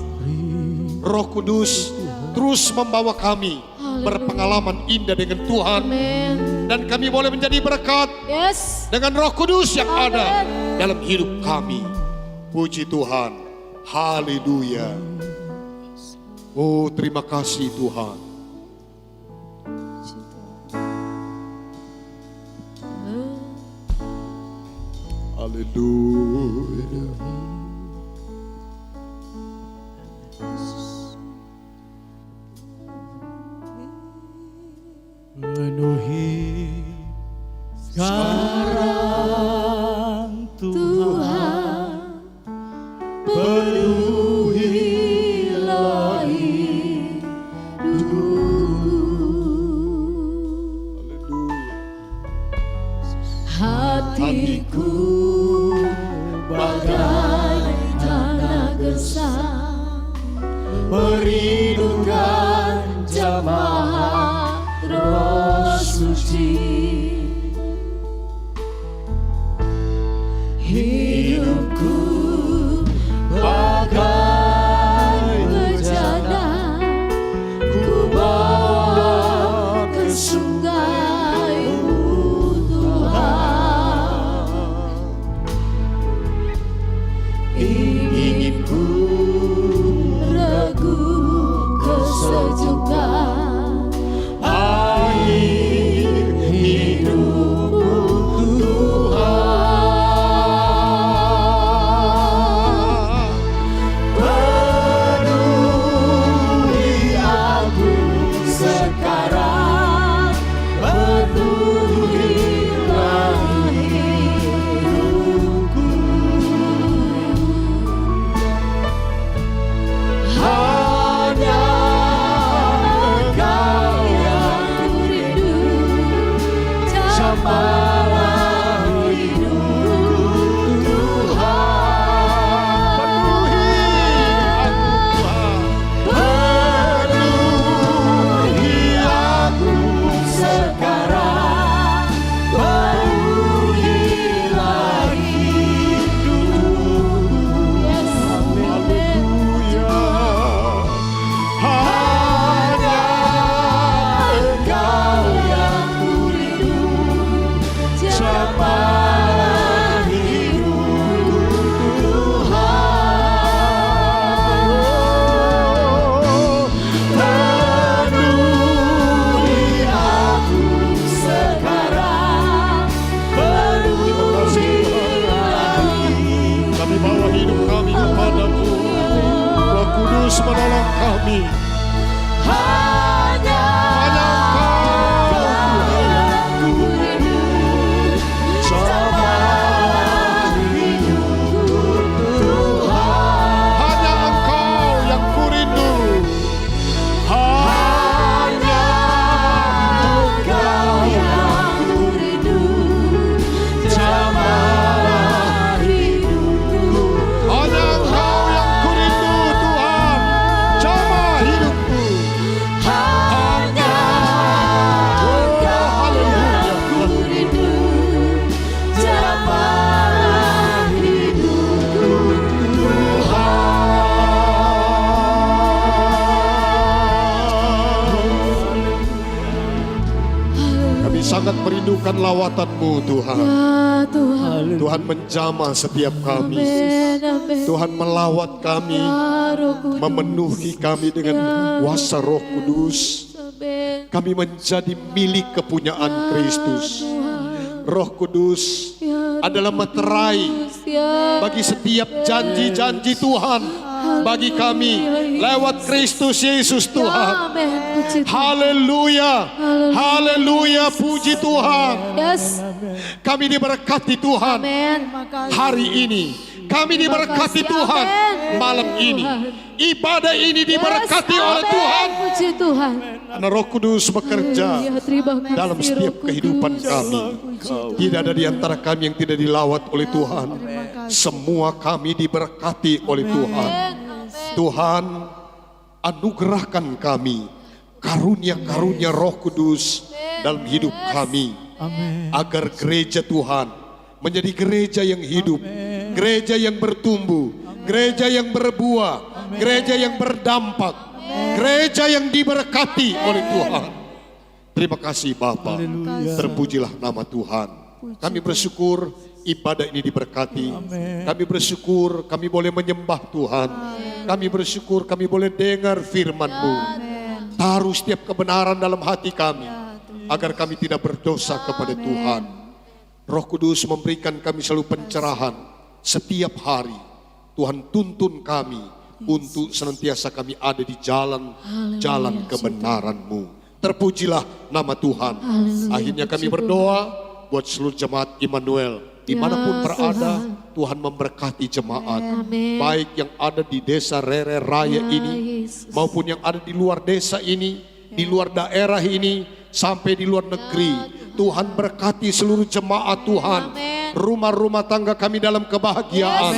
Roh Kudus terus membawa kami berpengalaman indah dengan Tuhan. Amin. Dan kami boleh menjadi berkat Yes. dengan Roh Kudus yang ada Amin. dalam hidup kami. Puji Tuhan. Haleluya. Oh, terima kasih Tuhan. Haleluya. Penuhi sekarang Tuhan, penuhilah hidupku. Hatiku bagai tanah gersang, Merindukan jamaah Roh Suci. hidupku Bagai bejana, ku bawa ke sungai-Mu Tuhan. Inginku regu kesejukan air hidupku Tuhan. Penuhi aku sekarang, penuhilah hidupku. Hanya Engkau yang rindu, jamalah hidupku Tuhan. Penuhi aku sekarang, penuhilah hidupku. Yes. Hanya Engkau yang kurindu, jamalah hidupku Tuhan. Penuhi aku sekarang, penuhilah hidupku. Kami bawa hidup kami kepadamu. Roh Kudus menolong kami. Hanya Engkau yang kurindu, jamalah hidupku Tuhan. Hanya Engkau yang kurindu. Hanya Engkau yang kurindu, jamalah hidupku. Hanya Engkau yang kurindu Tuhan. Jamah hidupku. Hanya Engkau yang kurindu, jamalah hidupku Tuhan. Kami sangat merindukan lawatan-Mu Tuhan. Ya Tuhan. Tuhan menjamah setiap kami. Amin, amin. Tuhan melawat kami, Ya Roh Kudus. memenuhi kami dengan kuasa Roh Kudus. Amin. Kami menjadi milik kepunyaan Kristus. Roh Kudus Ya adalah materai Kudus, ya. bagi setiap janji-janji Tuhan bagi kami lewat Kristus Yesus Tuhan. Amin. Puji Tuhan. Haleluya. Haleluya, puji Tuhan. Yes. Kami diberkati Tuhan Amin. hari ini. Kami diberkati Terima kasih, Tuhan amin. malam ini. Ibadah ini diberkati Yes, oleh amin. Tuhan. Puji Tuhan. Karena Roh Kudus bekerja Ya, terima kasih, dalam setiap Roh Kudus. kehidupan kami. Tidak ada di antara kami yang tidak dilawat oleh Tuhan. Semua kami diberkati oleh Tuhan. Tuhan, anugerahkan kami karunia-karunia Roh Kudus dalam hidup kami. Agar gereja Tuhan menjadi gereja yang hidup, gereja yang bertumbuh, gereja yang berbuah, gereja yang berdampak, gereja yang diberkati oleh Tuhan. Terima kasih Bapa. Terpujilah nama Tuhan. Kami bersyukur ibadah ini diberkati. Kami bersyukur kami boleh menyembah Tuhan. Kami bersyukur kami boleh dengar firman-Mu. Taruh setiap kebenaran dalam hati kami, agar kami tidak berdosa kepada Tuhan. Roh Kudus memberikan kami selalu pencerahan setiap hari. Tuhan tuntun kami untuk senantiasa kami ada di jalan kebenaran-Mu. Terpujilah nama Tuhan. Akhirnya kami berdoa buat seluruh jemaat Immanuel. Dimanapun berada, Tuhan memberkati jemaat. Baik yang ada di desa Rere Raya ini, maupun yang ada di luar desa ini, di luar daerah ini, sampai di luar negeri. Tuhan berkati seluruh jemaat Tuhan. Rumah-rumah tangga kami dalam kebahagiaan.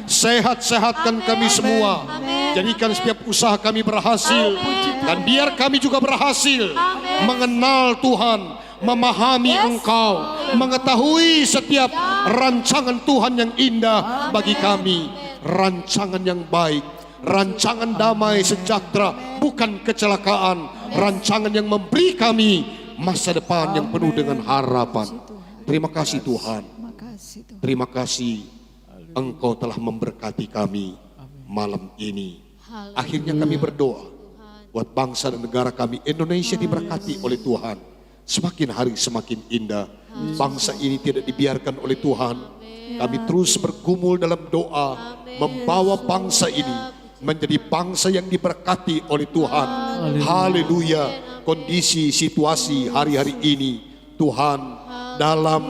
Sehat-sehatkan kami semua. Jadikan setiap usaha kami berhasil. Dan biar kami juga berhasil mengenal Tuhan, memahami Engkau, mengetahui setiap rancangan Tuhan yang indah bagi kami. Rancangan yang baik, rancangan damai sejahtera, bukan kecelakaan. Rancangan yang memberi kami masa depan yang penuh dengan harapan. Terima kasih Tuhan. Terima kasih Engkau telah memberkati kami malam ini. Akhirnya kami berdoa buat bangsa dan negara kami Indonesia diberkati oleh Tuhan. Semakin hari semakin indah. Bangsa ini tidak dibiarkan oleh Tuhan. Kami terus bergumul dalam doa, membawa bangsa ini menjadi bangsa yang diberkati oleh Tuhan. Haleluya. Kondisi situasi hari-hari ini, Tuhan, dalam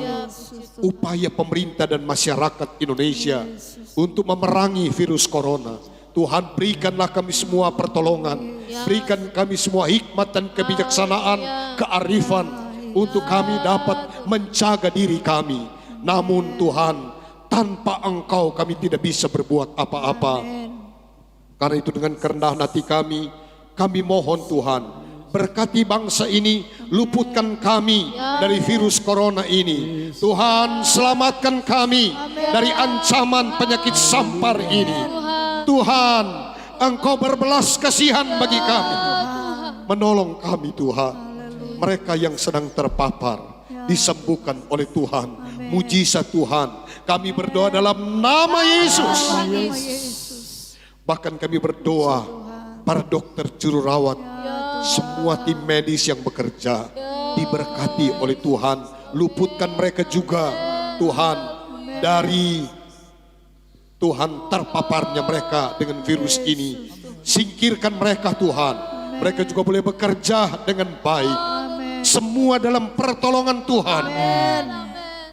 upaya pemerintah dan masyarakat Indonesia untuk memerangi virus corona, Tuhan berikanlah kami semua pertolongan, berikan kami semua hikmat dan kebijaksanaan, kearifan untuk kami dapat menjaga diri kami. Namun Tuhan, tanpa Engkau kami tidak bisa berbuat apa-apa. Karena itu dengan kerendahan hati kami mohon Tuhan, berkati bangsa ini, luputkan kami dari virus corona ini. Tuhan, selamatkan kami dari ancaman penyakit sampar ini. Tuhan, Engkau berbelas kasihan bagi kami. Menolong kami Tuhan. Mereka yang sedang terpapar disembuhkan oleh Tuhan. Mujizat Tuhan. Kami berdoa dalam nama Yesus. Bahkan kami berdoa para dokter juru rawat, semua tim medis yang bekerja diberkati oleh Tuhan. Luputkan mereka juga Tuhan dari Tuhan terpaparnya mereka dengan virus ini. Singkirkan mereka Tuhan. Mereka juga boleh bekerja dengan baik. Semua dalam pertolongan Tuhan.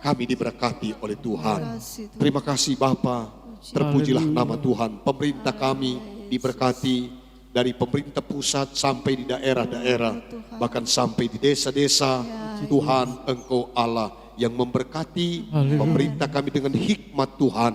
Kami diberkati oleh Tuhan. Terima kasih Bapa. Terpujilah nama Tuhan. Pemerintah kami diberkati dari pemerintah pusat sampai di daerah-daerah, bahkan sampai di desa-desa. Tuhan, Engkau Allah yang memberkati pemerintah kami dengan hikmat Tuhan.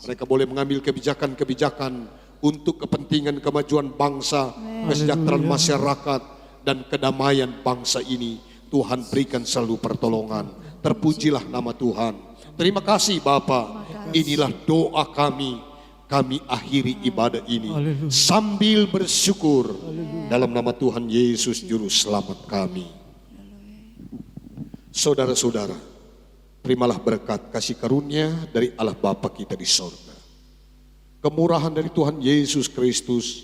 Mereka boleh mengambil kebijakan-kebijakan untuk kepentingan kemajuan bangsa, kesejahteraan masyarakat, dan kedamaian bangsa ini. Tuhan berikan selalu pertolongan. Terpujilah nama Tuhan. Terima kasih Bapa. Inilah doa kami. Kami akhiri ibadah ini sambil bersyukur dalam nama Tuhan Yesus Juru Selamat kami. Saudara-saudara, terimalah berkat kasih karunia dari Allah Bapa kita di sorga, kemurahan dari Tuhan Yesus Kristus,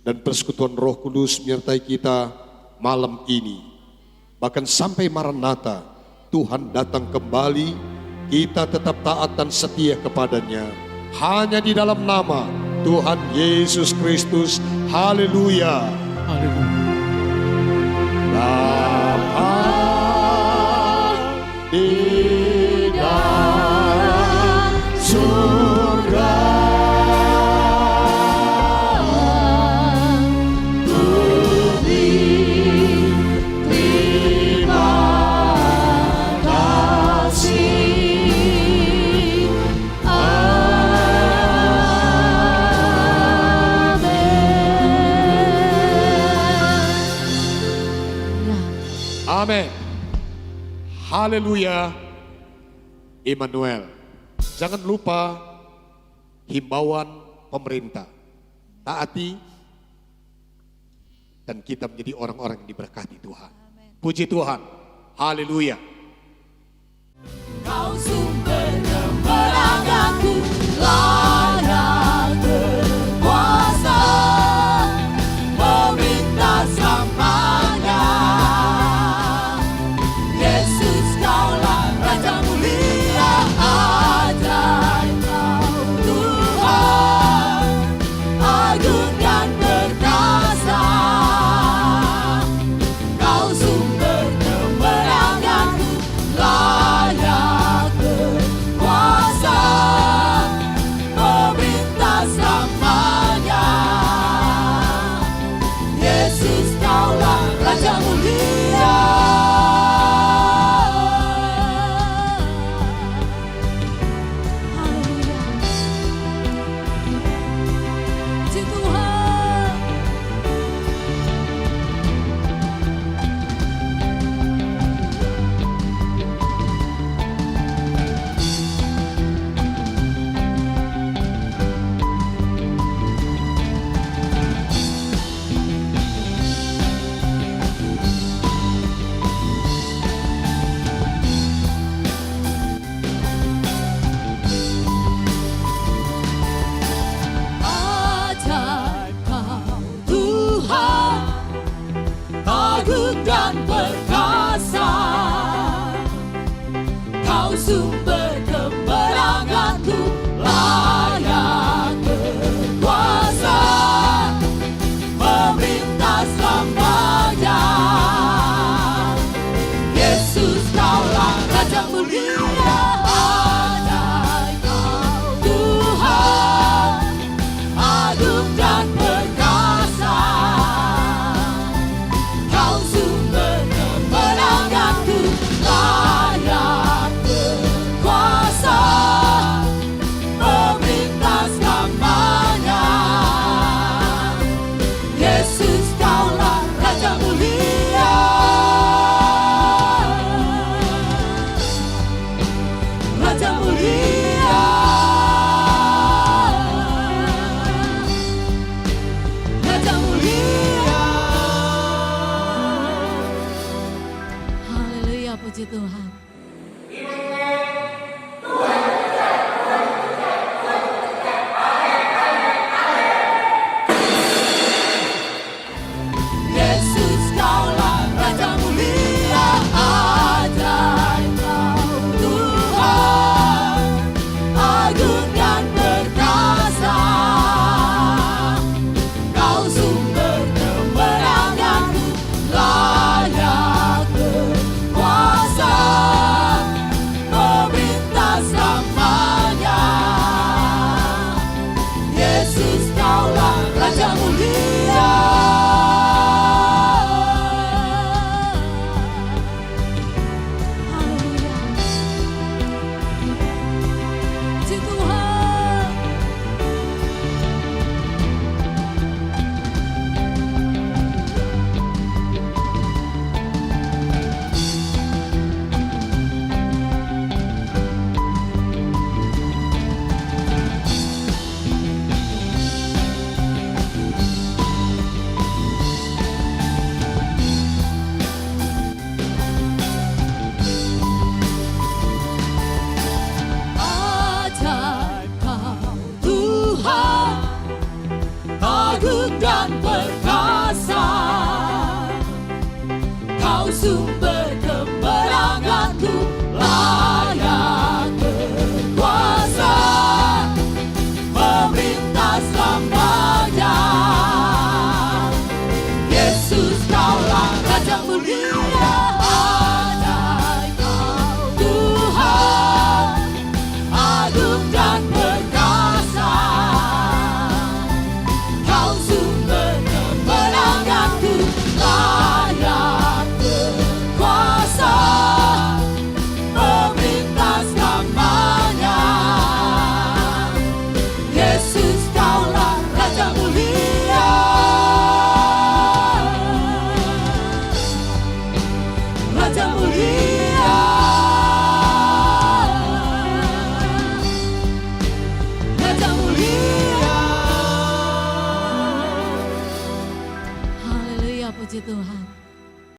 dan persekutuan Roh Kudus menyertai kita malam ini. Bahkan sampai Maranatha, Tuhan datang kembali, kita tetap taat dan setia kepadanya. Hanya di dalam nama Tuhan Yesus Kristus. Haleluya. Bapa di dalam surga, terima kasih. Amin. Haleluya. Immanuel. Jangan lupa himbauan pemerintah. Taati dan kita menjadi orang-orang yang diberkati Tuhan. Puji Tuhan. Haleluya. Kau